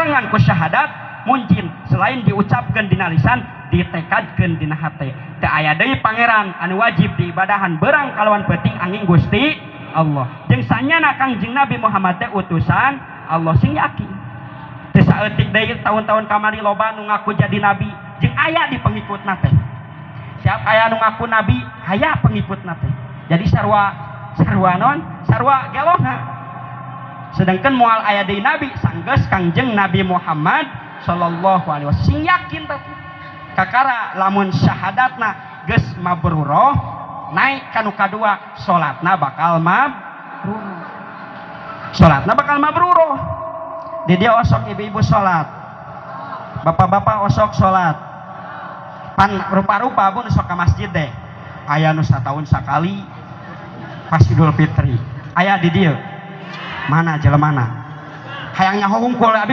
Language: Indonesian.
barengan ku syahadat munjin selain diucapkan dina lisan ditekadkeun dina hate. Teu aya deui pangeran anu wajib diibadahan beurang kalawan penting angin Gusti Allah. Jeung sanyana Kangjeng Nabi Muhammad teh utusan Allah sing yakin. Teu saeutik deui tahun-tahun kamari loba nu ngaku jadi nabi jeung aya di pengikutna teh. Siap aya nu ngaku nabi, aya pengikutna teh. Jadi sarua gelona. Sedangkan moal aya deui nabi sanggeus Kangjeng Nabi Muhammad sallallahu alaihi wasallam sing yakin teh. Kakara lamun syahadatna geus mabruroh naik kanu kadua salatna bakal mabruroh. Salatna bakal mabruroh. Di dia osok ibu-ibu salat. Bapak-bapak osok salat. Pan rupa-rupa pun sok ka masjid deh. Aya nu sataun sakali pas Idul Fitri. Aya di dieu. Mana jelemana? Hayang nyaho hungkul abi